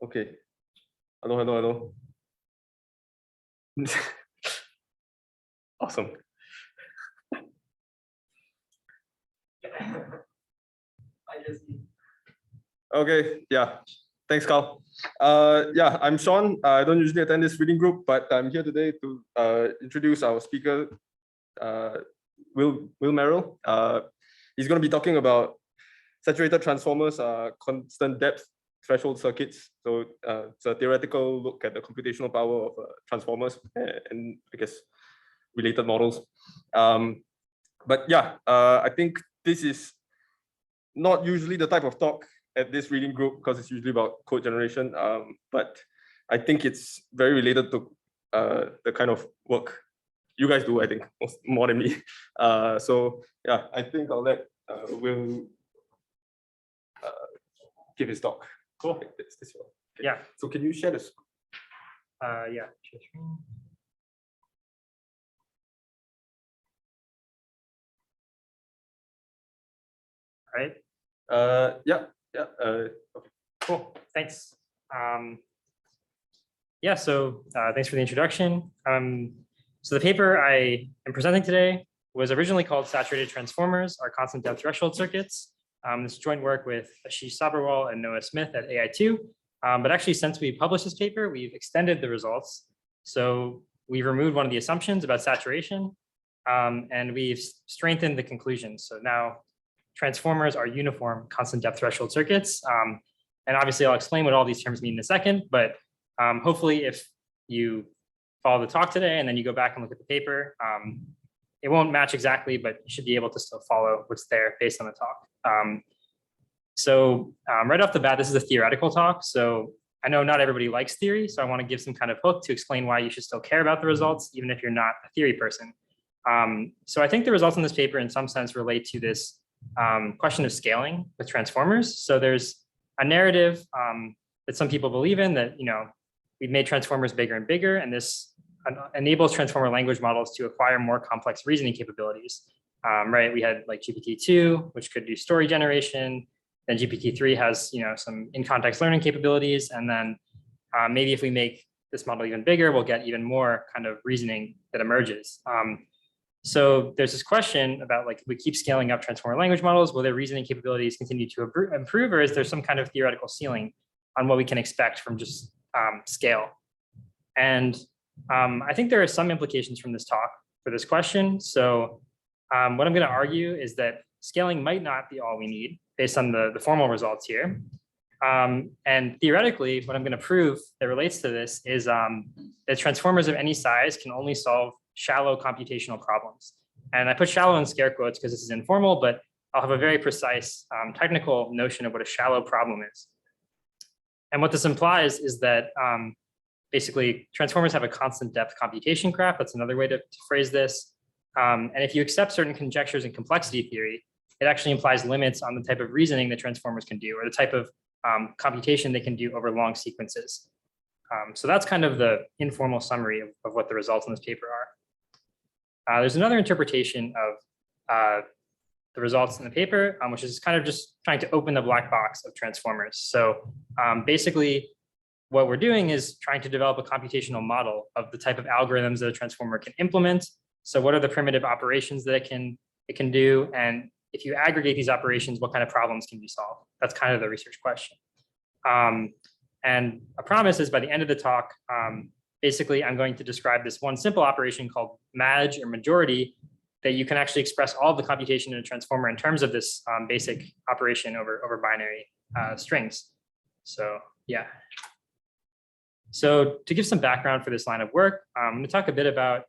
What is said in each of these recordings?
Okay. Hello. Awesome. Okay, yeah. Thanks, Carl. Yeah, I'm Sean. I don't usually attend this reading group, but I'm here today to introduce our speaker, Will Merrill. He's going to be talking about saturated transformers, constant depth threshold circuits. So it's a theoretical look at the computational power of transformers and I guess related models. But yeah, I think this is not usually the type of talk at this reading group because it's usually about code generation. But I think it's very related to the kind of work you guys do, I think, more than me. So yeah, I think I'll let Will give his talk. Cool. Okay. Yeah. So can you share this? Yeah. All right. Yeah. Okay. Cool. Thanks. Yeah. So thanks for the introduction. So the paper I am presenting today was originally called Saturated Transformers are Constant Depth Threshold Circuits. This joint work with Ashish Sabharwal and Noah Smith at AI2. But actually, since we published this paper, we've extended the results. So we've removed one of the assumptions about saturation, and we've strengthened the conclusions. So now transformers are uniform constant depth threshold circuits. And obviously, I'll explain what all these terms mean in a second. But hopefully, if you follow the talk today and then you go back and look at the paper, it won't match exactly, but you should be able to still follow what's there based on the talk. So right off the bat, this is a theoretical talk. So I know not everybody likes theory, so I want to give some kind of hook to explain why you should still care about the results, even if you're not a theory person. So I think the results in this paper in some sense relate to this question of scaling with transformers. So there's a narrative that some people believe in that, we've made transformers bigger and bigger, and this enables transformer language models to acquire more complex reasoning capabilities. Right, we had like GPT-2, which could do story generation. Then GPT-3 has, some in-context learning capabilities. And then maybe if we make this model even bigger, we'll get even more kind of reasoning that emerges. So there's this question about like, if we keep scaling up transformer language models, will their reasoning capabilities continue to improve, or is there some kind of theoretical ceiling on what we can expect from just scale? And I think there are some implications from this talk for this question. So what I'm going to argue is that scaling might not be all we need based on the formal results here. And theoretically, what I'm going to prove that relates to this is that transformers of any size can only solve shallow computational problems. And I put shallow in scare quotes because this is informal, but I'll have a very precise technical notion of what a shallow problem is. And what this implies is that basically transformers have a constant depth computation graph. That's another way to phrase this. And if you accept certain conjectures in complexity theory, it actually implies limits on the type of reasoning that transformers can do, or the type of computation they can do over long sequences. So that's kind of the informal summary of what the results in this paper are. There's another interpretation of the results in the paper, which is kind of just trying to open the black box of transformers. So basically, what we're doing is trying to develop a computational model of the type of algorithms that a transformer can implement. So what are the primitive operations that it can do? And if you aggregate these operations, what kind of problems can be solved? That's kind of the research question. And a promise is by the end of the talk, basically I'm going to describe this one simple operation called maj or majority that you can actually express all of the computation in a transformer in terms of this basic operation over binary strings. So yeah. So to give some background for this line of work, I'm going to talk a bit about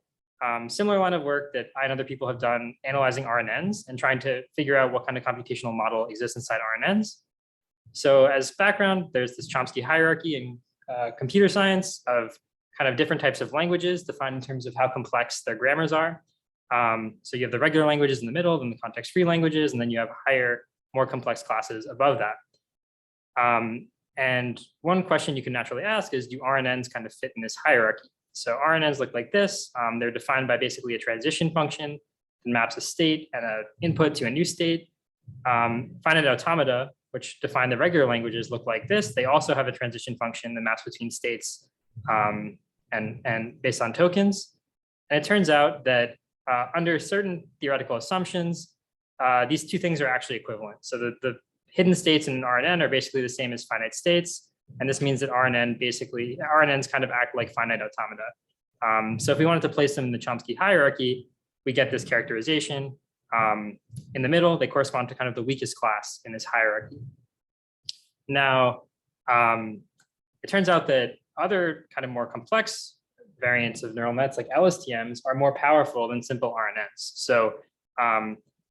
similar line of work that I and other people have done analyzing RNNs and trying to figure out what kind of computational model exists inside RNNs. So as background, there's this Chomsky hierarchy in computer science of kind of different types of languages defined in terms of how complex their grammars are. So you have the regular languages in the middle, then the context-free languages, and then you have higher, more complex classes above that. And one question you can naturally ask is, do RNNs kind of fit in this hierarchy? So RNNs look like this. They're defined by basically a transition function that maps a state and an input to a new state. Finite automata which define the regular languages, look like this. They also have a transition function that maps between states and based on tokens. And it turns out that under certain theoretical assumptions, these two things are actually equivalent. So the hidden states in RNN are basically the same as finite states. And this means that RNNs kind of act like finite automata. So if we wanted to place them in the Chomsky hierarchy, we get this characterization. In the middle, they correspond to kind of the weakest class in this hierarchy. Now, it turns out that other kind of more complex variants of neural nets like LSTMs are more powerful than simple RNNs. So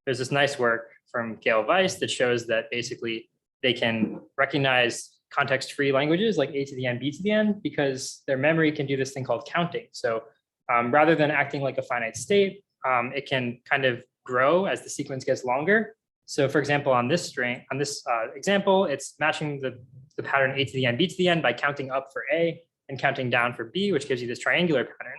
there's this nice work from Gail Weiss that shows that basically they can recognize context-free languages like A to the n, B to the n, because their memory can do this thing called counting. So rather than acting like a finite state, it can kind of grow as the sequence gets longer. So for example, on this example, it's matching the pattern A to the n, B to the n by counting up for A and counting down for B, which gives you this triangular pattern.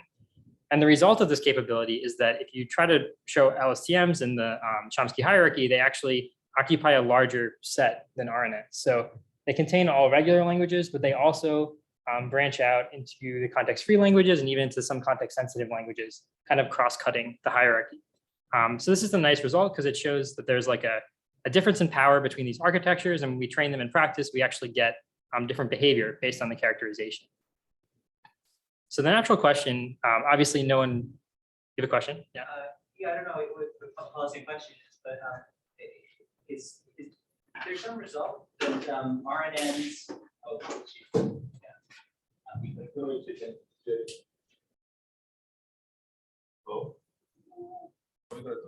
And the result of this capability is that if you try to show LSTMs in the Chomsky hierarchy, they actually occupy a larger set than RNNs. So they contain all regular languages, but they also branch out into the context-free languages and even into some context-sensitive languages, kind of cross-cutting the hierarchy. So this is a nice result because it shows that there's like a difference in power between these architectures, and when we train them in practice, we actually get different behavior based on the characterization. So the natural question, obviously no one, you have a question? Yeah. Yeah, I don't know what the policy question is, but is there some result that RNNs, oh, yeah. Oh.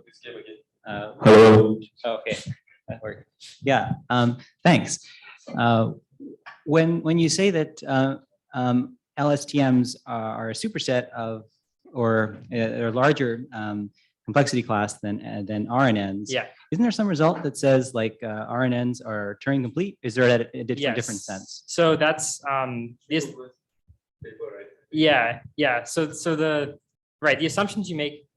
This game again. Hello. Okay, that worked. Yeah, thanks. When you say that LSTMs are a superset of, or a larger complexity class than RNNs, Yeah. isn't there some result that says like RNNs are Turing complete? Is there a different Yes. sense? So that's this. Yeah. So the assumptions you make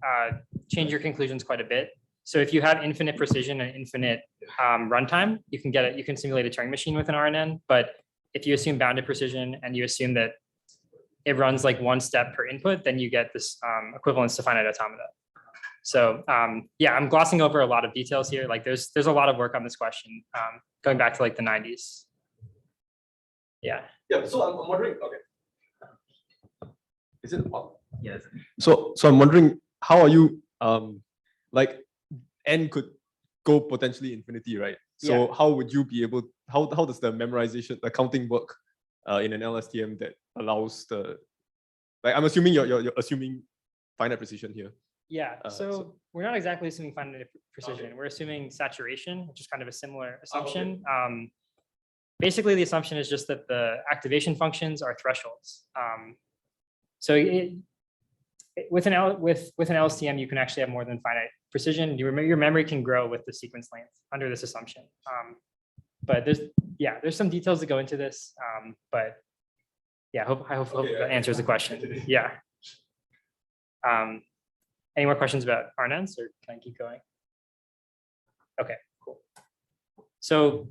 change your conclusions quite a bit. So if you have infinite precision and infinite runtime, you can get it. You can simulate a Turing machine with an RNN. But if you assume bounded precision and you assume that it runs like one step per input, then you get this equivalence to finite automata. So yeah, I'm glossing over a lot of details here. Like there's a lot of work on this question going back to like the 90s. Yeah. Yeah. So I'm wondering. Okay. Is it on? Yes. So I'm wondering, how are you like n could go potentially infinity, right? So Yeah. how would you be able? How does the memorization, the counting work in an LSTM that allows the, like, I'm assuming you're assuming finite precision here. Yeah, so so- we're not exactly assuming finite precision. Okay. We're assuming saturation, which is kind of a similar assumption. Basically, the assumption is just that the activation functions are thresholds. So with an LSTM, you can actually have more than finite precision. Your memory can grow with the sequence length under this assumption. But there's some details that go into this. But yeah, I hope that answers the question. Yeah. Any more questions about RNNs, or can I keep going? Okay, cool. So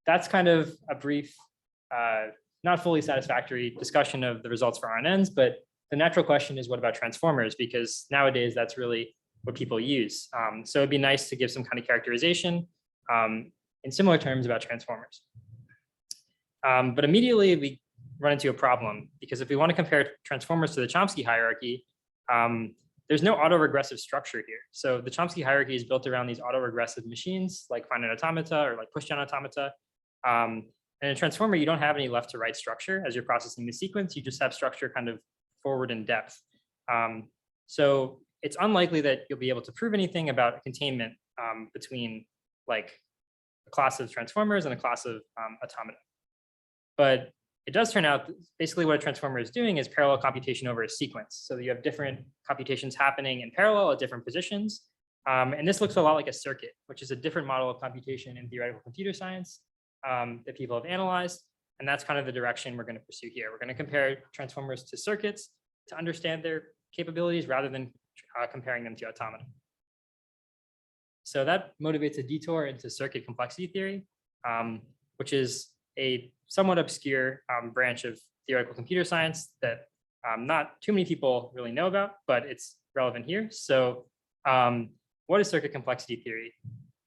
that's kind of a brief, not fully satisfactory discussion of the results for RNNs, but the natural question is, what about transformers? Because nowadays that's really what people use. So it'd be nice to give some kind of characterization in similar terms about transformers. But immediately we run into a problem, because if we want to compare transformers to the Chomsky hierarchy, there's no autoregressive structure here. So the Chomsky hierarchy is built around these autoregressive machines like finite automata or like pushdown automata. And in a transformer, you don't have any left to right structure as you're processing the sequence. You just have structure kind of forward in depth. So it's unlikely that you'll be able to prove anything about containment between like a class of transformers and a class of automata. But it does turn out basically what a transformer is doing is parallel computation over a sequence. So you have different computations happening in parallel at different positions. And this looks a lot like a circuit, which is a different model of computation in theoretical computer science that people have analyzed. And that's kind of the direction we're going to pursue here. We're going to compare transformers to circuits to understand their capabilities rather than comparing them to automata. So that motivates a detour into circuit complexity theory. which is a somewhat obscure branch of theoretical computer science that not too many people really know about, but it's relevant here. So what is circuit complexity theory?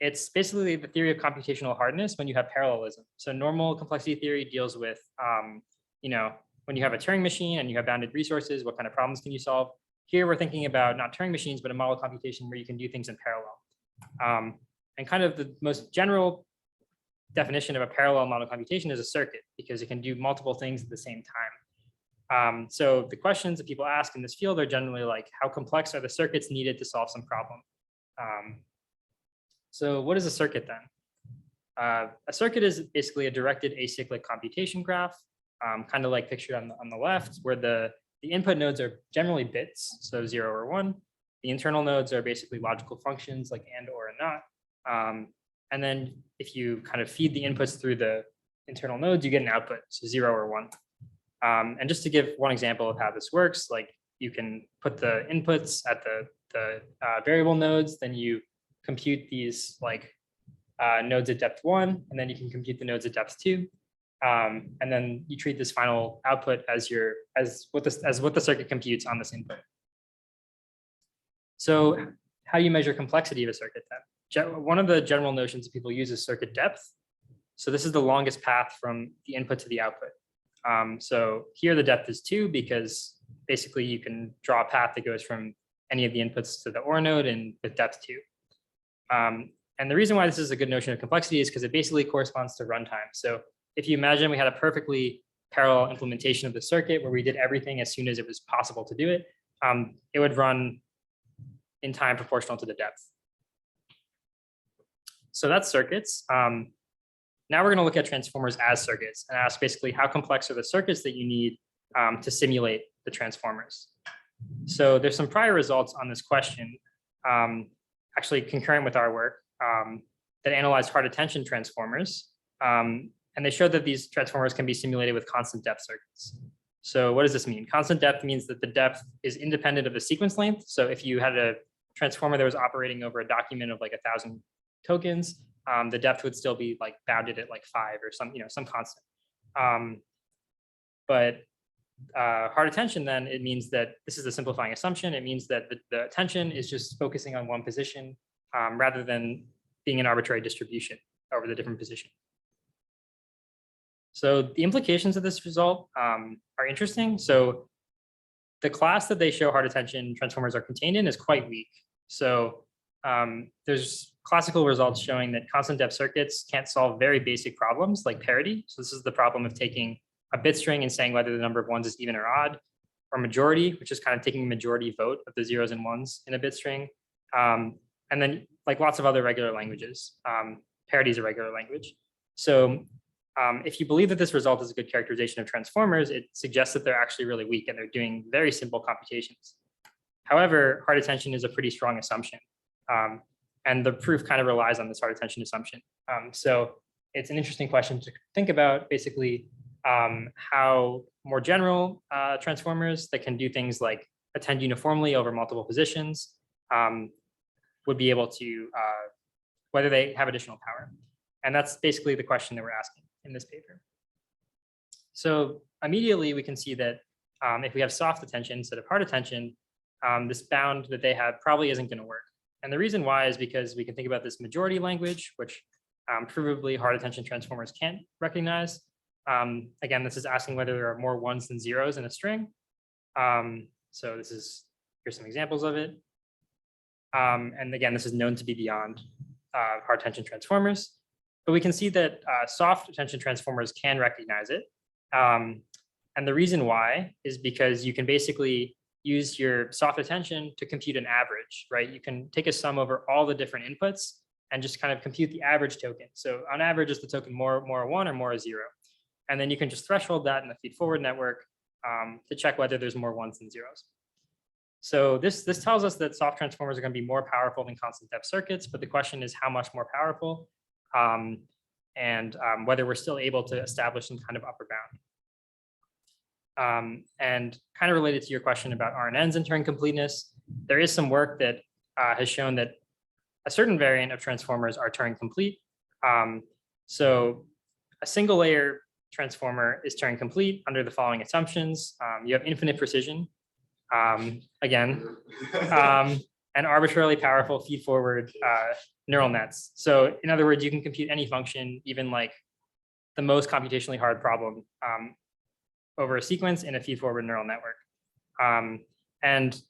It's basically the theory of computational hardness when you have parallelism. So normal complexity theory deals with, when you have a Turing machine and you have bounded resources, what kind of problems can you solve? Here we're thinking about not Turing machines, but a model computation where you can do things in parallel. And kind of the most general definition of a parallel model computation is a circuit, because it can do multiple things at the same time. So the questions that people ask in this field are generally like, how complex are the circuits needed to solve some problem? So what is a circuit then? A circuit is basically a directed acyclic computation graph, kind of like pictured on the left, where the input nodes are generally bits, so 0 or 1. The internal nodes are basically logical functions like and, or, and not. And then if you kind of feed the inputs through the internal nodes, you get an output, so 0 or 1. And just to give one example of how this works, like you can put the inputs at the variable nodes, then you compute these like nodes at depth 1, and then you can compute the nodes at depth 2. And then you treat this final output as what the circuit computes on this input. So how do you measure complexity of a circuit then? One of the general notions that people use is circuit depth. So this is the longest path from the input to the output. So here the depth is 2, because basically you can draw a path that goes from any of the inputs to the OR node and with depth 2. And the reason why this is a good notion of complexity is because it basically corresponds to runtime. So if you imagine we had a perfectly parallel implementation of the circuit where we did everything as soon as it was possible to do it, it would run in time proportional to the depth. So that's circuits. Now we're going to look at transformers as circuits and ask basically how complex are the circuits that you need to simulate the transformers. So there's some prior results on this question, actually concurrent with our work, that analyzed hard attention transformers. And they showed that these transformers can be simulated with constant depth circuits. So what does this mean? Constant depth means that the depth is independent of the sequence length. So if you had a transformer that was operating over a document of like 1,000 tokens, the depth would still be like bounded at like 5 or some constant. But hard attention, then it means that this is a simplifying assumption. It means that the attention is just focusing on one position rather than being an arbitrary distribution over the different position. So the implications of this result are interesting. So the class that they show hard attention transformers are contained in is quite weak. So there's classical results showing that constant depth circuits can't solve very basic problems like parity. So this is the problem of taking a bit string and saying whether the number of ones is even or odd, or majority, which is kind of taking a majority vote of the zeros and ones in a bit string. And then like lots of other regular languages, parity is a regular language. So if you believe that this result is a good characterization of transformers, it suggests that they're actually really weak and they're doing very simple computations. However, hard attention is a pretty strong assumption. And the proof kind of relies on this hard attention assumption. So it's an interesting question to think about, basically, how more general transformers that can do things like attend uniformly over multiple positions would be able to, whether they have additional power. And that's basically the question that we're asking in this paper. So immediately we can see that if we have soft attention instead of hard attention, this bound that they have probably isn't going to work. And the reason why is because we can think about this majority language, which provably hard attention transformers can't recognize. Again, this is asking whether there are more ones than zeros in a string. So here's some examples of it. And again, this is known to be beyond hard attention transformers. But we can see that soft attention transformers can recognize it. And the reason why is because you can basically use your soft attention to compute an average, right? You can take a sum over all the different inputs and just kind of compute the average token. So on average, is the token more a 1 or more a 0? And then you can just threshold that in the feed-forward network to check whether there's more ones than zeros. So this tells us that soft transformers are going to be more powerful than constant depth circuits, but the question is how much more powerful, and whether we're still able to establish some kind of upper bound. And kind of related to your question about RNNs and Turing completeness, there is some work that has shown that a certain variant of transformers are Turing complete. So a single layer transformer is Turing complete under the following assumptions. You have infinite precision, again, and arbitrarily powerful feed-forward neural nets. So in other words, you can compute any function, even like the most computationally hard problem over a sequence in a feed-forward neural network. And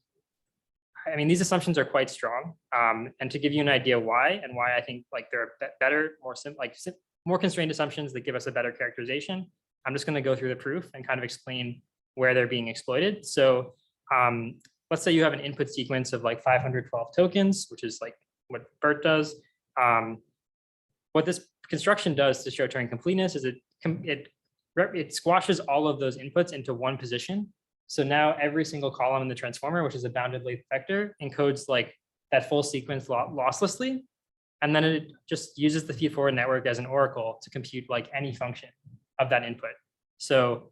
I mean, these assumptions are quite strong. And to give you an idea why, and why I think like they're better, more constrained assumptions that give us a better characterization, I'm just going to go through the proof and kind of explain where they're being exploited. So let's say you have an input sequence of like 512 tokens, which is like what BERT does. What this construction does to show Turing completeness is it squashes all of those inputs into one position. So now every single column in the transformer, which is a bounded length vector, encodes like that full sequence losslessly. And then it just uses the feed-forward network as an oracle to compute like any function of that input. So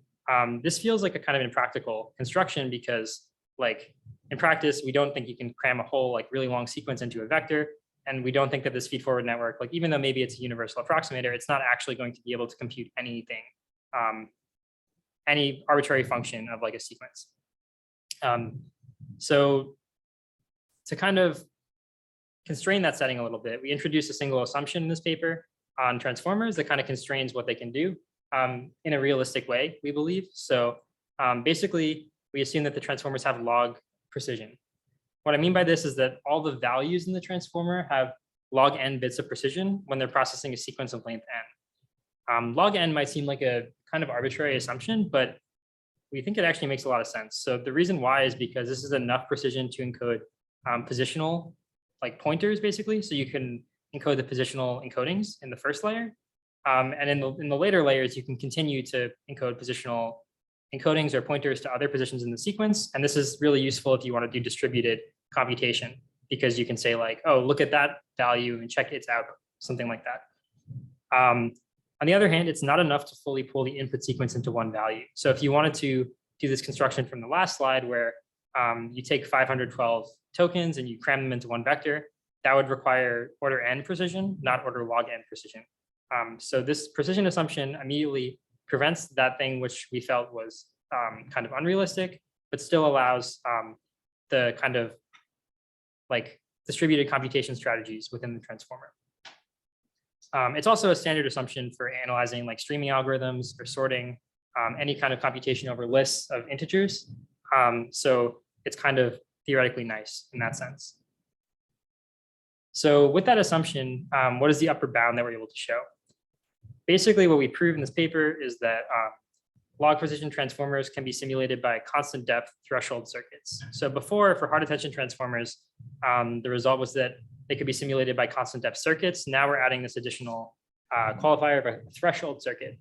this feels like a kind of impractical construction because like in practice, we don't think you can cram a whole like really long sequence into a vector. And we don't think that this feed-forward network, like even though maybe it's a universal approximator, it's not actually going to be able to compute anything, any arbitrary function of like a sequence. So to kind of constrain that setting a little bit, we introduce a single assumption in this paper on transformers that kind of constrains what they can do in a realistic way, we believe. So basically, we assume that the transformers have log precision. What I mean by this is that all the values in the transformer have log n bits of precision when they're processing a sequence of length n. Log n might seem like a kind of arbitrary assumption, but we think it actually makes a lot of sense. So the reason why is because this is enough precision to encode positional like pointers, basically. So you can encode the positional encodings in the first layer. And in the later layers, you can continue to encode positional encodings or pointers to other positions in the sequence. And this is really useful if you want to do distributed computation, because you can say like, oh, look at that value and check its output, something like that. On the other hand, it's not enough to fully pull the input sequence into one value. So if you wanted to do this construction from the last slide where you take 512 tokens and you cram them into one vector, that would require order n precision, not order log n precision. So this precision assumption immediately prevents that thing which we felt was kind of unrealistic, but still allows the kind of like distributed computation strategies within the transformer. It's also a standard assumption for analyzing like streaming algorithms or sorting any kind of computation over lists of integers. So it's kind of theoretically nice in that sense. So with that assumption, what is the upper bound that we're able to show? Basically, what we prove in this paper is that log precision transformers can be simulated by constant depth threshold circuits. So before, for hard attention transformers, the result was that they could be simulated by constant depth circuits. Now we're adding this additional qualifier of a threshold circuit.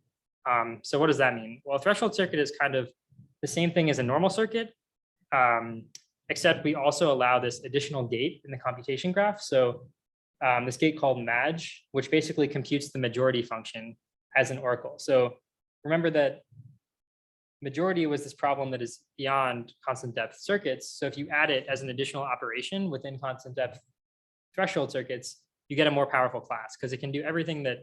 So what does that mean? Well, a threshold circuit is kind of the same thing as a normal circuit, except we also allow this additional gate in the computation graph. So this gate called MAJ, which basically computes the majority function as an oracle. So remember that majority was this problem that is beyond constant depth circuits. So if you add it as an additional operation within constant depth threshold circuits, you get a more powerful class because it can do everything that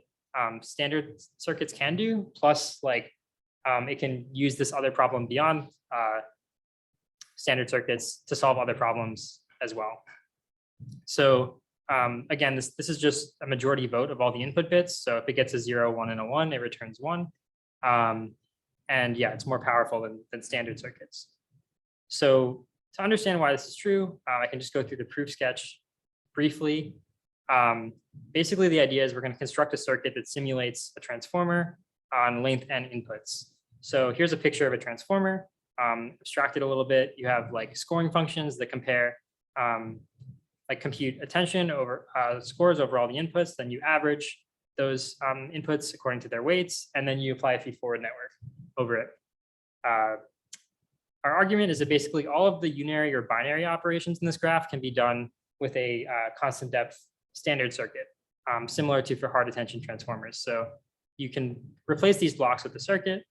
standard circuits can do, plus like it can use this other problem beyond standard circuits to solve other problems as well. So again, this is just a majority vote of all the input bits. So if it gets a 0, 1, and a 1, it returns 1. And yeah, it's more powerful than standard circuits. So to understand why this is true, I can just go through the proof sketch briefly. Basically, the idea is we're going to construct a circuit that simulates a transformer on length n inputs. So here's a picture of a transformer. Abstracted a little bit, you have like scoring functions that compare like compute attention over scores over all the inputs, then you average those inputs according to their weights, and then you apply a feed-forward network over it. Our argument is that basically all of the unary or binary operations in this graph can be done with a constant depth standard circuit, similar to for hard attention transformers. So you can replace these blocks with the circuit.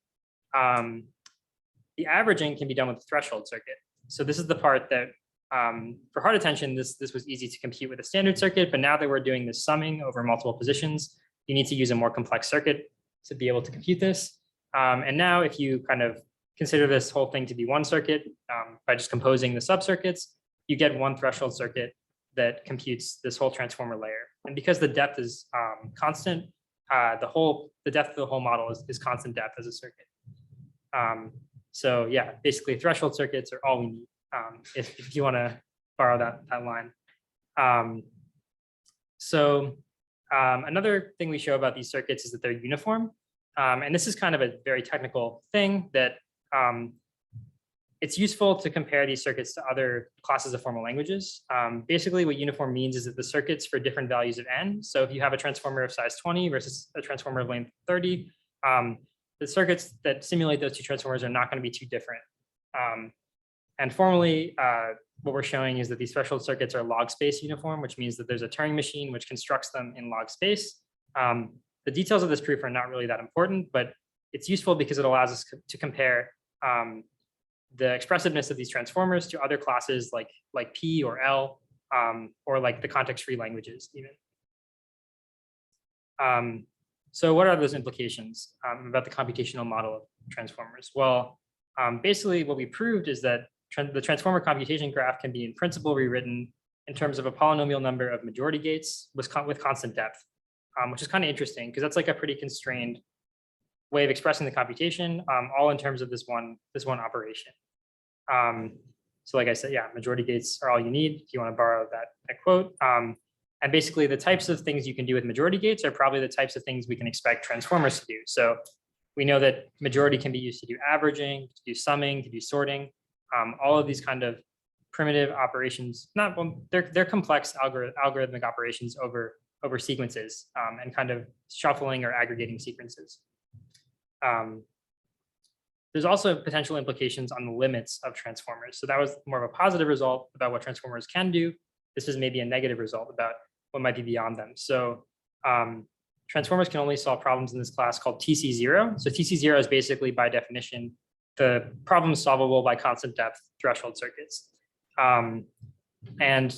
The averaging can be done with the threshold circuit. So this is the part that for hard attention, this was easy to compute with a standard circuit, but now that we're doing this summing over multiple positions, you need to use a more complex circuit to be able to compute this. And now if you kind of consider this whole thing to be one circuit by just composing the subcircuits, you get one threshold circuit that computes this whole transformer layer. And because the depth is constant, the depth of the whole model is constant depth as a circuit. So yeah, basically threshold circuits are all we need if you want to borrow that line. Another thing we show about these circuits is that they're uniform. And this is kind of a very technical thing that it's useful to compare these circuits to other classes of formal languages. Basically, what uniform means is that the circuits for different values of n, so if you have a transformer of size 20 versus a transformer of length 30, the circuits that simulate those two transformers are not going to be too different. And formally, what we're showing is that these threshold circuits are log space uniform, which means that there's a Turing machine which constructs them in log space. The details of this proof are not really that important, but it's useful because it allows us to compare the expressiveness of these transformers to other classes like P or L, or like the context-free languages even. So what are those implications about the computational model of transformers? Well, basically what we proved is that the transformer computation graph can be in principle rewritten in terms of a polynomial number of majority gates with constant depth, which is kind of interesting because that's like a pretty constrained way of expressing the computation, all in terms of this one operation. So like I said, yeah, majority gates are all you need if you want to borrow that quote. And basically the types of things you can do with majority gates are probably the types of things we can expect transformers to do. So we know that majority can be used to do averaging, to do summing, to do sorting. All of these kind of primitive operations, they're complex algorithmic operations over sequences and kind of shuffling or aggregating sequences. There's also potential implications on the limits of transformers. So that was more of a positive result about what transformers can do. This is maybe a negative result about what might be beyond them. So transformers can only solve problems in this class called TC0. So TC0 is basically by definition the problem solvable by constant depth threshold circuits. And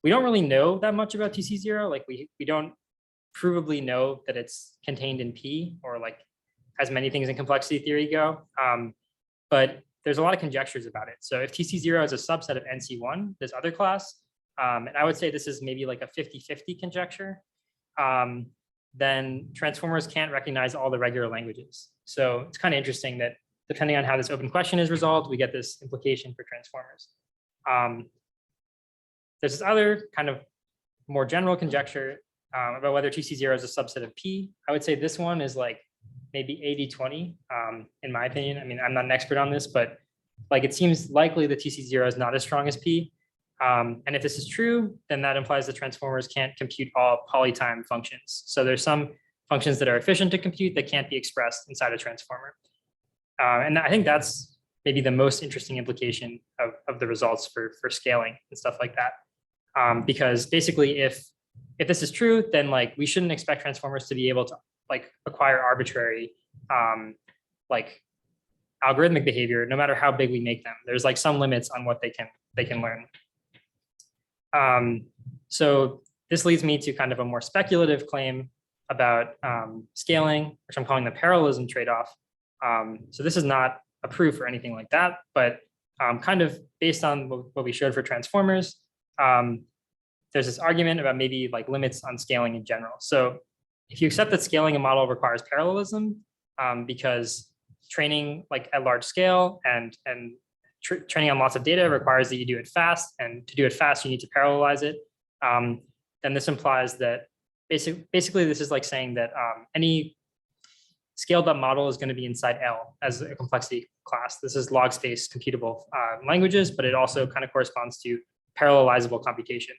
we don't really know that much about TC0. Like we don't provably know that it's contained in P or like as many things in complexity theory go. But there's a lot of conjectures about it. So if TC0 is a subset of NC1, this other class, and I would say this is maybe like a 50-50 conjecture, then transformers can't recognize all the regular languages. So it's kind of interesting that depending on how this open question is resolved, we get this implication for transformers. There's this other kind of more general conjecture about whether TC0 is a subset of P. I would say this one is like maybe 80-20 in my opinion. I mean, I'm not an expert on this, but like it seems likely that TC0 is not as strong as P. And if this is true, then that implies that transformers can't compute all polytime functions. So there's some functions that are efficient to compute that can't be expressed inside a transformer. And I think that's maybe the most interesting implication of the results for scaling and stuff like that. Because basically, if this is true, then like we shouldn't expect transformers to be able to like acquire arbitrary like algorithmic behavior, no matter how big we make them. There's like some limits on what they can learn. So this leads me to kind of a more speculative claim about scaling, which I'm calling the parallelism trade-off. So this is not a proof or anything like that, but kind of based on what we showed for transformers, there's this argument about maybe like limits on scaling in general. So if you accept that scaling a model requires parallelism, because training like at large scale and training on lots of data requires that you do it fast, and to do it fast, you need to parallelize it. Then this implies that basically this is like saying that any scaled up model is going to be inside L as a complexity class. This is log space computable languages, but it also kind of corresponds to parallelizable computation.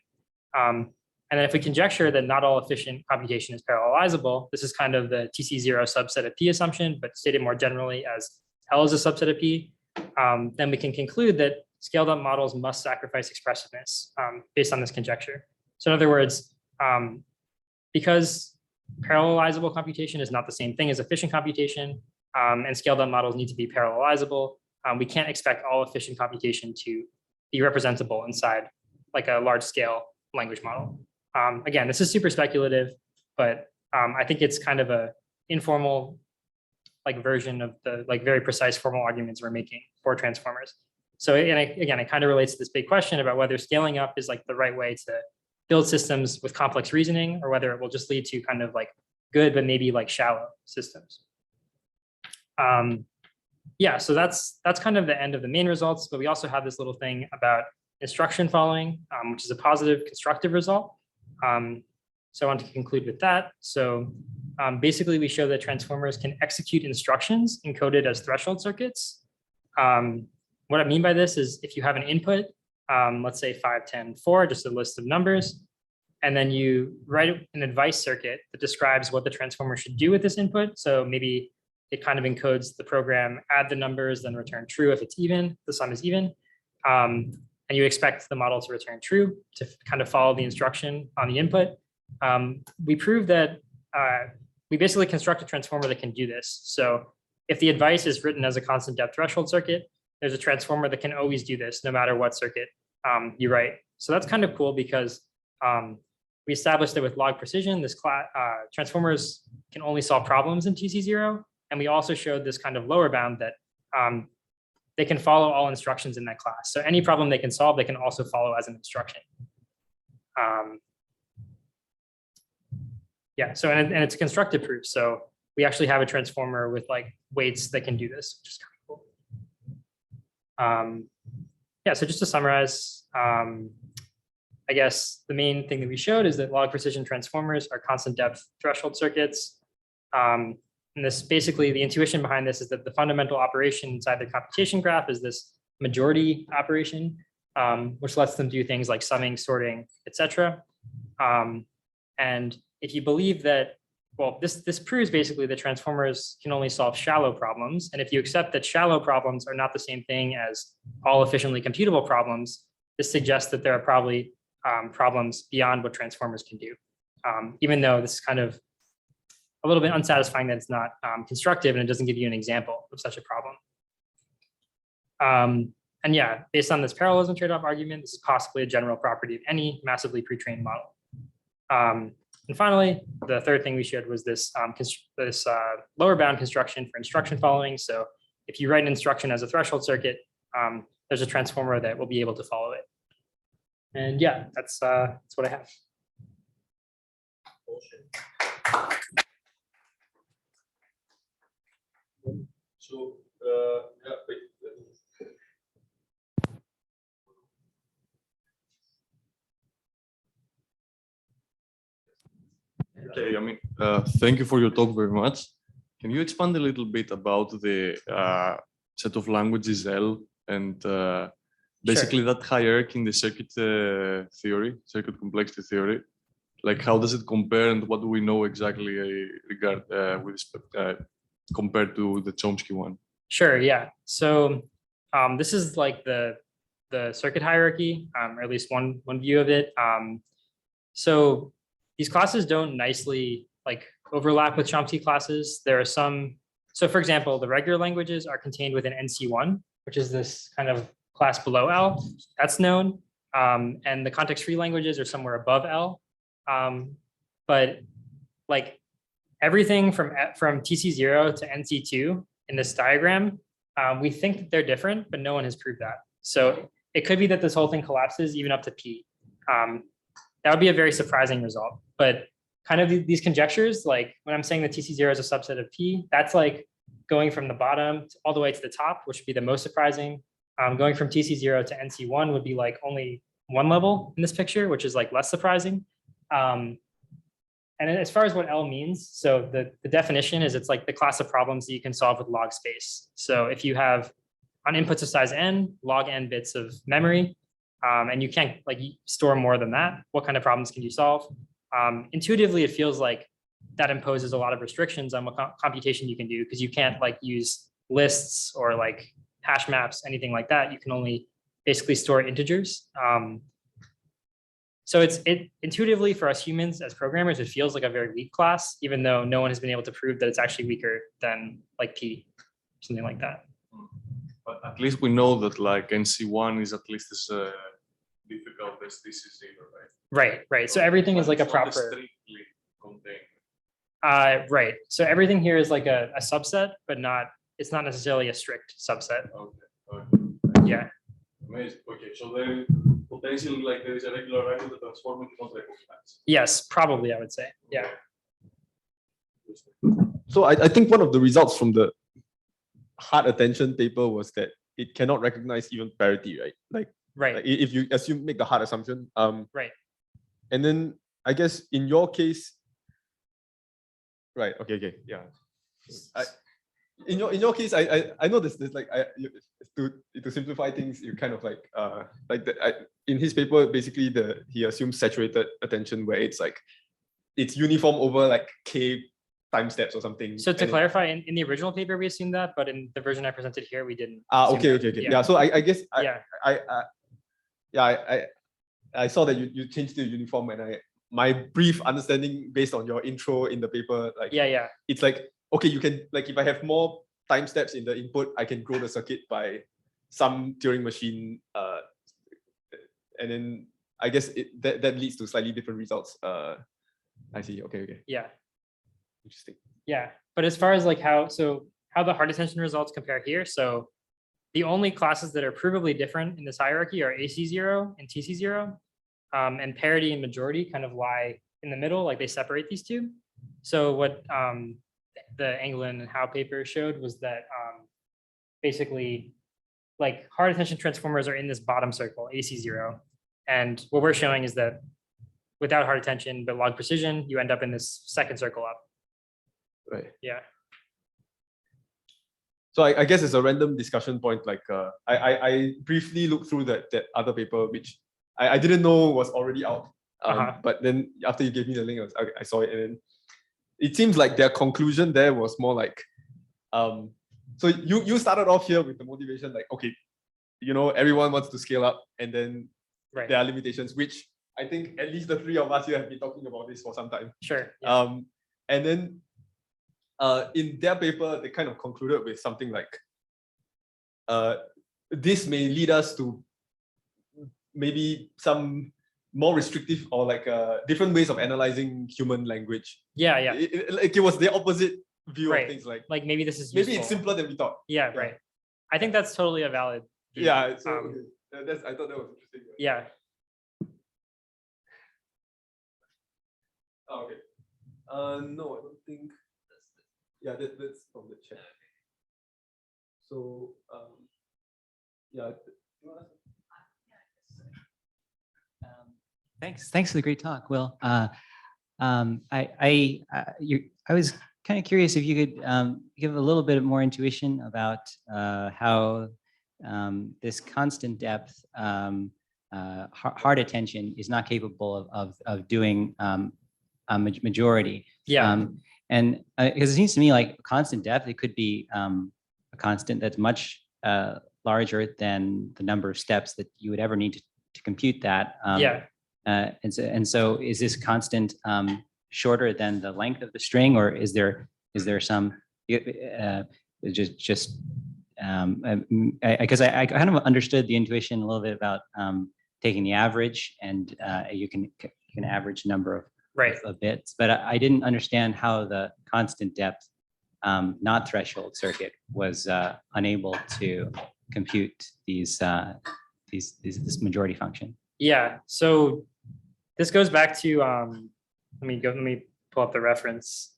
And then if we conjecture that not all efficient computation is parallelizable, this is kind of the TC0 subset of P assumption, but stated more generally as L is a subset of P, then we can conclude that scaled up models must sacrifice expressiveness based on this conjecture. So in other words, because parallelizable computation is not the same thing as efficient computation, and scaled up models need to be parallelizable, we can't expect all efficient computation to be representable inside like a large scale language model. Again, this is super speculative, but I think it's kind of a informal like version of the like very precise formal arguments we're making for transformers. So again, it kind of relates to this big question about whether scaling up is like the right way to build systems with complex reasoning, or whether it will just lead to kind of like good, but maybe like shallow systems. Yeah, so that's kind of the end of the main results, but we also have this little thing about instruction following, which is a positive constructive result. So I want to conclude with that. So basically we show that transformers can execute instructions encoded as threshold circuits. What I mean by this is if you have an input, let's say 5, 10, 4, just a list of numbers, and then you write an advice circuit that describes what the transformer should do with this input. So maybe it kind of encodes the program, add the numbers, then return true if it's even, the sum is even. And you expect the model to return true to kind of follow the instruction on the input. We prove that we basically construct a transformer that can do this. So if the advice is written as a constant depth threshold circuit, there's a transformer that can always do this no matter what circuit you write. So that's kind of cool because we established that with log precision, this transformers can only solve problems in TC0. And we also showed this kind of lower bound that they can follow all instructions in that class. So any problem they can solve, they can also follow as an instruction. Yeah, so and it's a constructive proof. So we actually have a transformer with like weights that can do this, which is kind of cool. Yeah, so just to summarize, I guess the main thing that we showed is that log precision transformers are constant depth threshold circuits. And this basically, the intuition behind this is that the fundamental operation inside the computation graph is this majority operation, which lets them do things like summing, sorting, etc. And if you believe that, well, this proves basically that transformers can only solve shallow problems. And if you accept that shallow problems are not the same thing as all efficiently computable problems, this suggests that there are probably problems beyond what transformers can do. Even though this is kind of a little bit unsatisfying that it's not constructive and it doesn't give you an example of such a problem. And yeah, based on this parallelism trade-off argument, this is possibly a general property of any massively pre-trained model. And finally, the third thing we showed was this, lower bound construction for instruction following. So if you write an instruction as a threshold circuit, there's a transformer that will be able to follow it. And yeah, that's what I have. So, Okay, I mean, thank you for your talk very much. Can you expand a little bit about the set of languages L and basically that hierarchy in the circuit theory, circuit complexity theory? Like, how does it compare, and what do we know exactly with respect compared to the Chomsky one? Sure, yeah. So this is like the circuit hierarchy, or at least one view of it. So these classes don't nicely like overlap with Chomsky classes. There are some, so for example, the regular languages are contained within NC1, which is this kind of class below L, that's known. And the context-free languages are somewhere above L. But like everything from TC0 to NC2 in this diagram, we think that they're different, but no one has proved that. So it could be that this whole thing collapses even up to P. That would be a very surprising result. But kind of these conjectures, like when I'm saying that TC0 is a subset of P, that's like going from the bottom all the way to the top, which would be the most surprising. Going from TC0 to NC1 would be like only one level in this picture, which is like less surprising. And as far as what L means, so the definition is it's like the class of problems that you can solve with log space. So if you have on inputs of size n, log n bits of memory, and you can't like store more than that, what kind of problems can you solve? Intuitively, it feels like that imposes a lot of restrictions on what computation you can do, because you can't like use lists or like hash maps, anything like that. You can only basically store integers. So it intuitively for us humans as programmers, it feels like a very weak class, even though no one has been able to prove that it's actually weaker than like P, something like that. But at least we know that like NC1 is at least as difficult as TC0, right? Right. So everything is like a proper. Strictly contained. Right. So everything here is like a subset, but it's not necessarily a strict subset. Okay. Yeah. Amazing. Okay, so there potentially like there is a regular random that transform is not recognized. Yes, probably, I would say. Yeah. So I think one of the results from the hard attention paper was that it cannot recognize even parity, right? Like Right. if you assume make the hard assumption. Right. And then I guess in your case, right? Okay, yeah. In your case, I know there's like to simplify things, you kind of like in his paper basically he assumes saturated attention where it's like it's uniform over like k time steps or something. So to clarify, in the original paper we assumed that, but in the version I presented here we didn't. Okay. assume that. Yeah. So I guess Yeah. I saw that you changed the uniform, and my brief understanding based on your intro in the paper, like Yeah. it's like, okay, you can, like, if I have more time steps in the input, I can grow the circuit by some Turing machine, and then I guess that leads to slightly different results. I see. Okay. Yeah. Interesting. Yeah. But as far as like how the hard attention results compare here, so the only classes that are provably different in this hierarchy are AC0 and TC0, and parity and majority kind of lie in the middle, like they separate these two. So what the Anglin and Howe paper showed was that basically like hard attention transformers are in this bottom circle, AC0. And what we're showing is that without hard attention, but log precision, you end up in this second circle up. Right. Yeah. So I guess it's a random discussion point. Like I briefly looked through that other paper, which I didn't know was already out. But then after you gave me the link, I saw it, and then it seems like their conclusion there was more like, so you started off here with the motivation like, okay, everyone wants to scale up, and then there are limitations, which I think at least the three of us here have been talking about this for some time. Sure. Yeah. And then in their paper, they kind of concluded with something like, this may lead us to maybe some more restrictive or like different ways of analyzing human language. Yeah. It was the opposite view of things. Like maybe this is maybe useful. it's simpler than we thought. Yeah. Right. I think that's totally a valid view. Yeah. So okay. I thought that was interesting. Right? Yeah. Oh, okay. No, I don't think. Yeah, that's from the chat. So yeah. Thanks for the great talk, Will. I was kind of curious if you could give a little bit more intuition about how this constant depth hard attention is not capable of doing a majority. Yeah. And because it seems to me like constant depth, it could be a constant that's much larger than the number of steps that you would ever need to compute that. And so is this constant shorter than the length of the string, or is there some because I kind of understood the intuition a little bit about taking the average, and you can average number of bits, but I didn't understand how the constant depth not threshold circuit was unable to compute this majority function. Yeah. So this goes back to let me pull up the reference.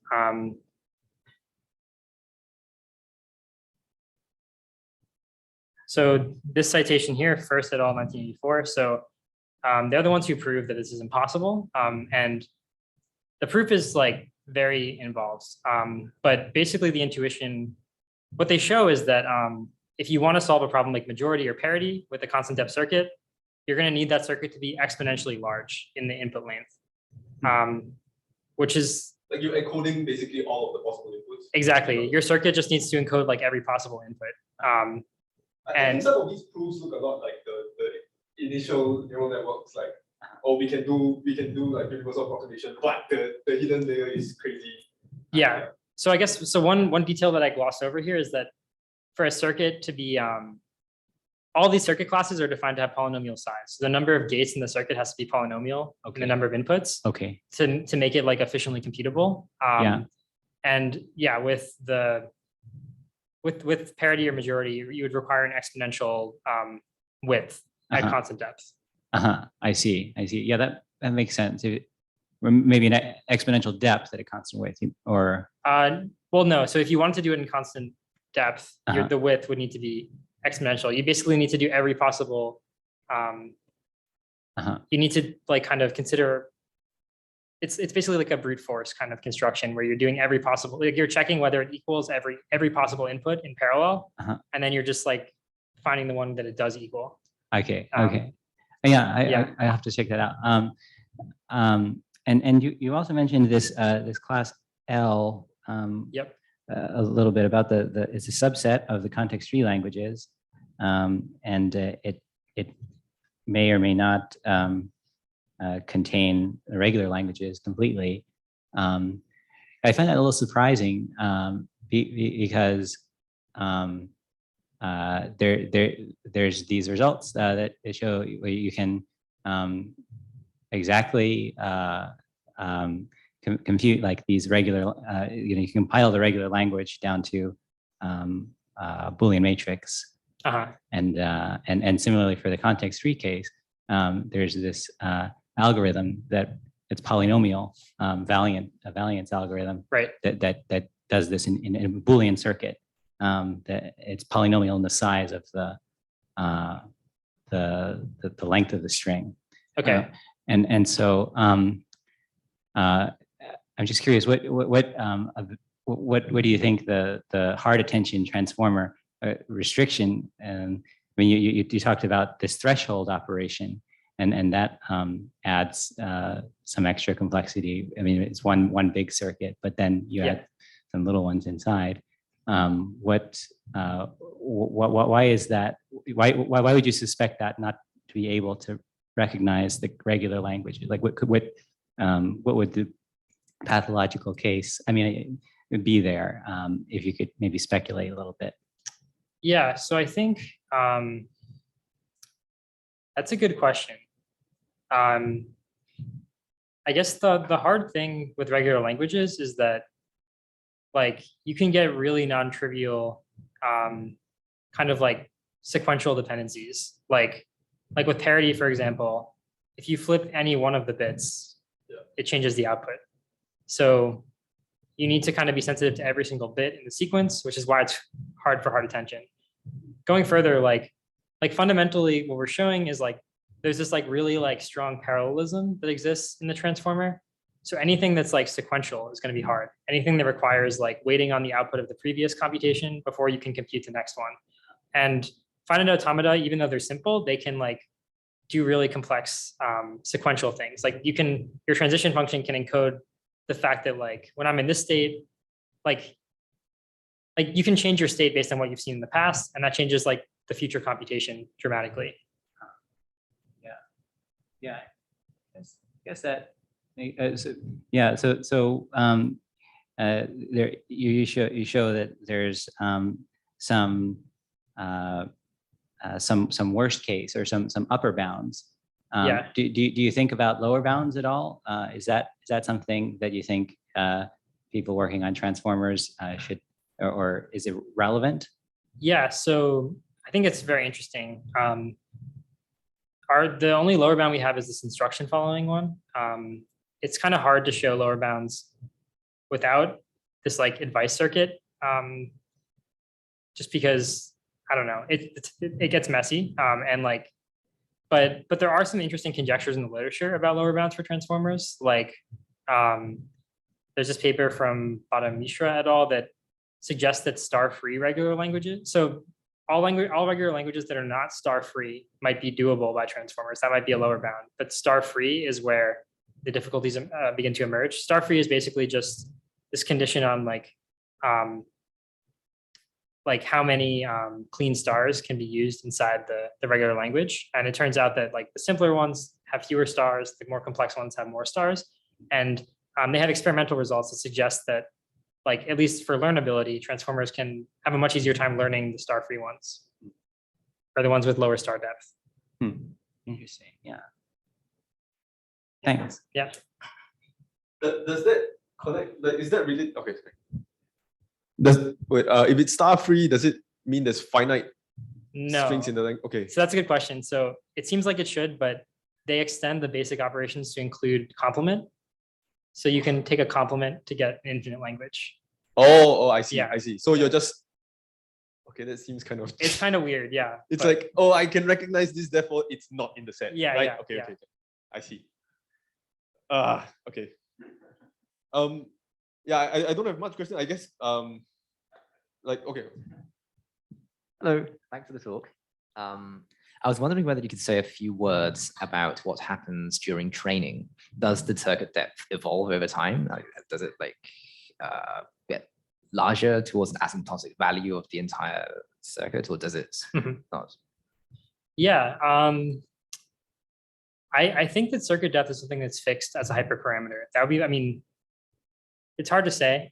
So this citation here, First et al. 1984. So they're the ones who proved that this is impossible. And the proof is like very involved. But basically the intuition, what they show is that if you want to solve a problem like majority or parity with a constant depth circuit, you're going to need that circuit to be exponentially large in the input length, which is like you're encoding basically all of the possible inputs. Exactly. Your circuit just needs to encode like every possible input. I think some of these proofs look a lot like the initial neural networks, like, oh, we can do like universal approximation, but the hidden layer is crazy. Yeah. So I guess one detail that I glossed over here is that for a circuit to be all these circuit classes are defined to have polynomial size. So the number of gates in the circuit has to be polynomial, and Okay. the number of inputs Okay. to make it like efficiently computable. Yeah. And yeah, with parity or majority, you would require an exponential width at Uh-huh. constant depth. I see. Yeah, that makes sense. Or maybe an exponential depth at a constant width, or Well, no. So if you wanted to do it in constant depth, Uh-huh. the width would need to be exponential. You basically need to do every possible. You need to like kind of consider. It's basically like a brute force kind of construction where you're doing every possible, like you're checking whether it equals every possible input in parallel, and then you're just like finding the one that it does equal. Okay. Yeah, yeah. I have to check that out. And you also mentioned this this class L. Yep. A little bit about it's a subset of the context-free languages, and it may or may not contain the regular languages completely. I find that a little surprising because there's these results that show you can exactly compute like these regular, you can compile the regular language down to Boolean matrix. And similarly for the context-free case, there's this algorithm that it's polynomial, a Valiance algorithm, right? That does this in a Boolean circuit. That it's polynomial in the size of the length of the string. Okay. And so I'm just curious, what do you think the hard attention transformer restriction? And I mean, you talked about this threshold operation, and that adds some extra complexity. I mean, it's one big circuit, but then you add some little ones inside. Why is that? Why would you suspect that not to be able to recognize the regular languages? Like what would the pathological case, I mean, it would be there, if you could maybe speculate a little bit. Yeah, so I think that's a good question. I guess the hard thing with regular languages is that like you can get really non-trivial kind of like sequential dependencies. Like with parity, for example, if you flip any one of the bits, it changes the output. So you need to kind of be sensitive to every single bit in the sequence, which is why it's hard for hard attention. Going further, like fundamentally what we're showing is like there's this like really like strong parallelism that exists in the transformer. So anything that's like sequential is going to be hard. Anything that requires like waiting on the output of the previous computation before you can compute the next one. And finite automata, even though they're simple, they can like do really complex sequential things. Like your transition function can encode the fact that like when I'm in this state, like you can change your state based on what you've seen in the past, and that changes like the future computation dramatically. Yeah, I guess that. So there you show that there's some worst case or some upper bounds. Do you think about lower bounds at all? Is that something that you think people working on transformers should, or is it relevant? Yeah, so I think it's very interesting. The only lower bound we have is this instruction following one. It's kind of hard to show lower bounds without this like advice circuit, just because I don't know, it gets messy, and like, but there are some interesting conjectures in the literature about lower bounds for transformers. Like, there's this paper from Bada Mishra et al. That suggests that star-free regular languages. So all regular languages that are not star-free might be doable by transformers. That might be a lower bound, but star-free is where the difficulties begin to emerge. Star-free is basically just this condition on like how many clean stars can be used inside the regular language. And it turns out that like the simpler ones have fewer stars, the more complex ones have more stars. And they have experimental results that suggest that like, at least for learnability, transformers can have a much easier time learning the star-free ones. are the ones with lower star depth. Interesting. Yeah. Thanks. Yeah. Does that connect? Like, is that really okay? Does wait? If it's star free, does it mean there's finite No. strings in the length? Okay. So that's a good question. So it seems like it should, but they extend the basic operations to include complement. So you can take a complement to get an infinite language. Oh, I see. Yeah. I see. So you're just okay. That seems kind of. It's kind of weird, yeah. It's but- like, oh, I can recognize this, therefore it's not in the set. Yeah, Right. yeah, Okay. yeah. Okay. I see. Okay. Yeah. I don't have much question. I guess. Like okay. Hello, thanks for the talk. I was wondering whether you could say a few words about what happens during training. Does the circuit depth evolve over time? Does it like get larger towards an asymptotic value of the entire circuit, or does it not? Yeah. I think that circuit depth is something that's fixed as a hyperparameter. That would be, I mean, it's hard to say,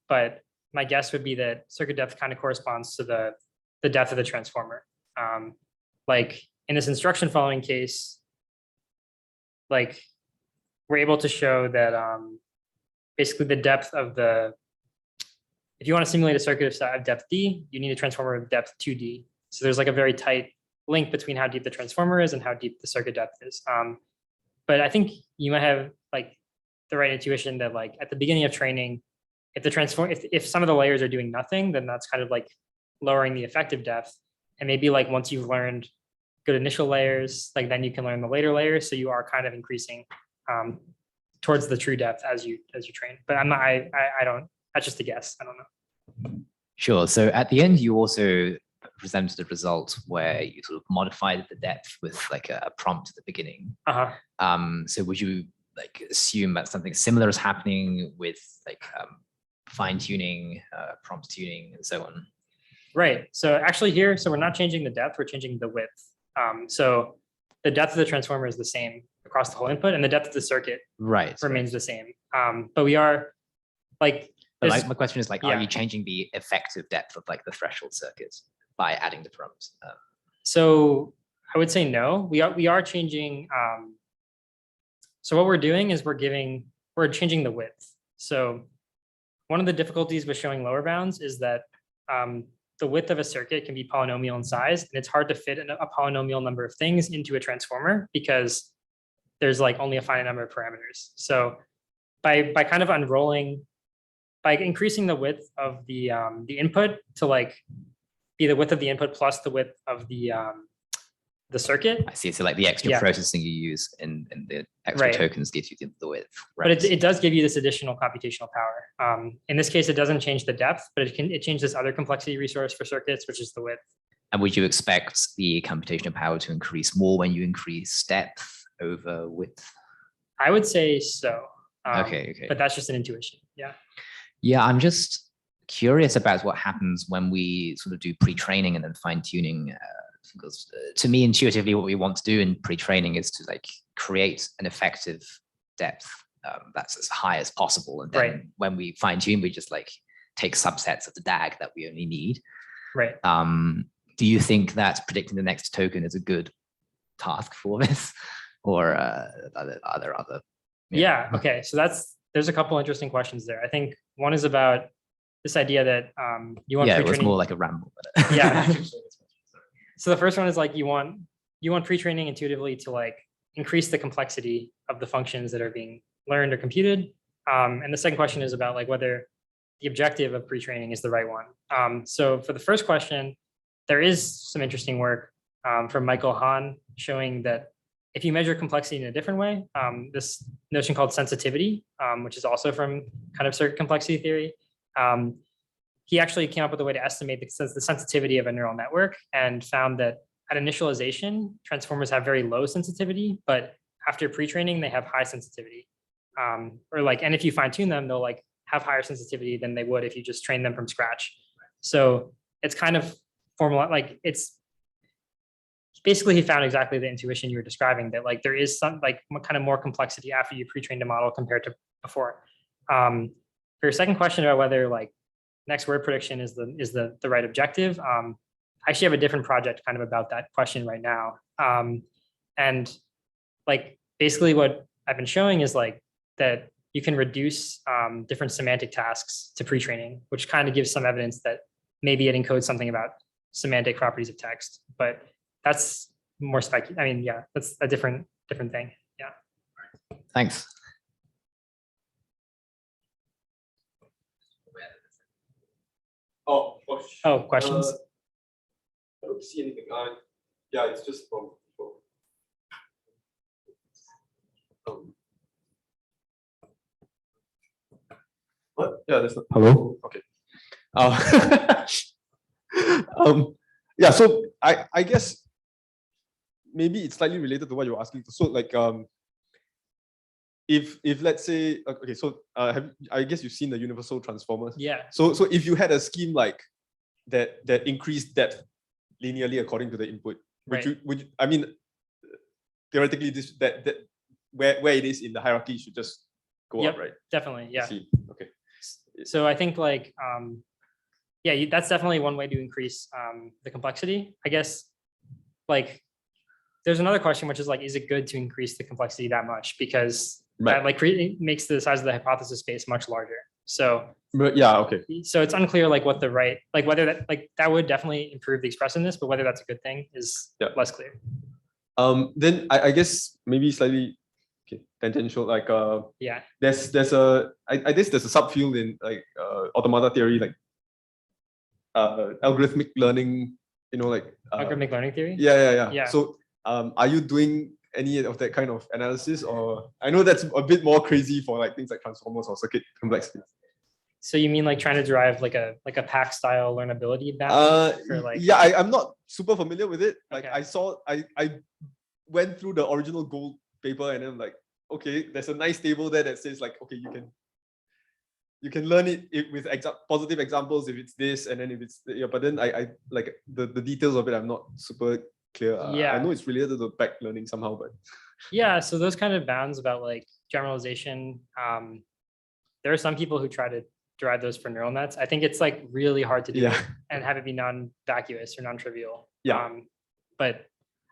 but my guess would be that circuit depth kind of corresponds to the depth of the transformer. Like in this instruction following case, like we're able to show that basically the depth of if you want to simulate a circuit of depth D, you need a transformer of depth 2D. So there's like a very tight link between how deep the transformer is and how deep the circuit depth is. But I think you might have like the right intuition that like at the beginning of training, if some of the layers are doing nothing, then that's kind of like lowering the effective depth. And maybe like once you've learned good initial layers, like then you can learn the later layers. So you are kind of increasing towards the true depth as you train. But I'm not, I don't, that's just a guess. I don't know. Sure. So at the end, you also presented a result where you sort of modified the depth with like a prompt at the beginning. So would you like assume that something similar is happening with like fine tuning, prompt tuning, and so on? Right. So actually here, so we're not changing the depth, we're changing the width. So the depth of the transformer is the same across the whole input, and the depth of the circuit remains the same. But we are like, my question is like, yeah. Are you changing the effective depth of like the threshold circuit by adding the prompt? So I would say no. We are changing. So what we're doing is we're changing the width. So one of the difficulties with showing lower bounds is that the width of a circuit can be polynomial in size, and it's hard to fit a polynomial number of things into a transformer because there's like only a finite number of parameters. So by kind of unrolling, by increasing the width of the input to like be the width of the input plus the width of the circuit. I see. So like the extra processing you use in the extra tokens gives you the width. Right. But it does give you this additional computational power. In this case, it doesn't change the depth, but it changes this other complexity resource for circuits, which is the width. And would you expect the computational power to increase more when you increase depth over width? I would say so. Okay. But that's just an intuition. Yeah. Yeah, I'm just curious about what happens when we sort of do pre-training and then fine-tuning. Because to me, intuitively, what we want to do in pre-training is to like create an effective depth that's as high as possible. And then when we fine-tune, we just like take subsets of the DAG that we only need. Right. Do you think that predicting the next token is a good task for this? Or are there other? Yeah. Okay. So there's a couple interesting questions there. I think one is about this idea that you want it was more like a ramble. But yeah. So the first one is like you want pre-training intuitively to like increase the complexity of the functions that are being learned or computed. And the second question is about like whether the objective of pre-training is the right one. So for the first question, there is some interesting work from Michael Hahn showing that if you measure complexity in a different way, this notion called sensitivity, which is also from kind of circuit complexity theory, he actually came up with a way to estimate the sensitivity of a neural network and found that at initialization, transformers have very low sensitivity, but after pre-training, they have high sensitivity. And if you fine tune them, they'll like have higher sensitivity than they would if you just train them from scratch. So it's kind of formal, like it's basically he found exactly the intuition you were describing, that like there is some like kind of more complexity after you pre-trained a model compared to before. For your second question about whether like next word prediction is the right objective, I actually have a different project kind of about that question right now. And like basically what I've been showing is like that you can reduce different semantic tasks to pre-training, which kind of gives some evidence that maybe it encodes something about semantic properties of text, but that's more I mean, yeah, that's a different thing. Yeah. Thanks. Oh, questions? I don't see anything. Yeah, it's just from. What? Yeah, that's not. Hello. Okay. Yeah. So I guess maybe it's slightly related to what you're asking. So like if let's say okay, so I guess you've seen the universal transformers. Yeah. So if you had a scheme like that increased depth linearly according to the input, would you I mean theoretically this that where it is in the hierarchy should just go up, right? Definitely. Yeah. I see. Okay. So I think like yeah, that's definitely one way to increase the complexity. I guess like there's another question, which is like, is it good to increase the complexity that much? Because that like makes the size of the hypothesis space much larger. So yeah, okay. So it's unclear like what the right, like whether that like that would definitely improve the expressiveness, but whether that's a good thing is less clear. Then I guess maybe slightly tangential, like yeah, there's I guess there's a subfield in like automata theory, like algorithmic learning, you know, like algorithmic learning theory. Yeah. So are you doing any of that kind of analysis, or I know that's a bit more crazy for like things like transformers or circuit complexity. So you mean like trying to derive like a pack style learnability bound for like? Yeah, I'm not super familiar with it. Like I went through the original gold paper and then like, okay, there's a nice table there that says like, okay, you can learn it with positive examples if it's this, and then if it's but then I like the details of it I'm not super clear. I know it's related to back learning somehow, but yeah, so those kind of bounds about like generalization, there are some people who try to derive those for neural nets. I think it's like really hard to do it and have it be non-vacuous or non-trivial. But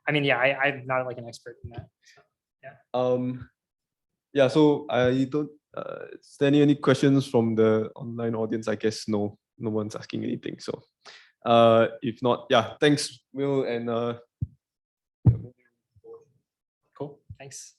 I mean, I'm not like an expert in that. So, so I don't is there any questions from the online audience? I guess no one's asking anything. So if not, thanks Will, and cool, thanks.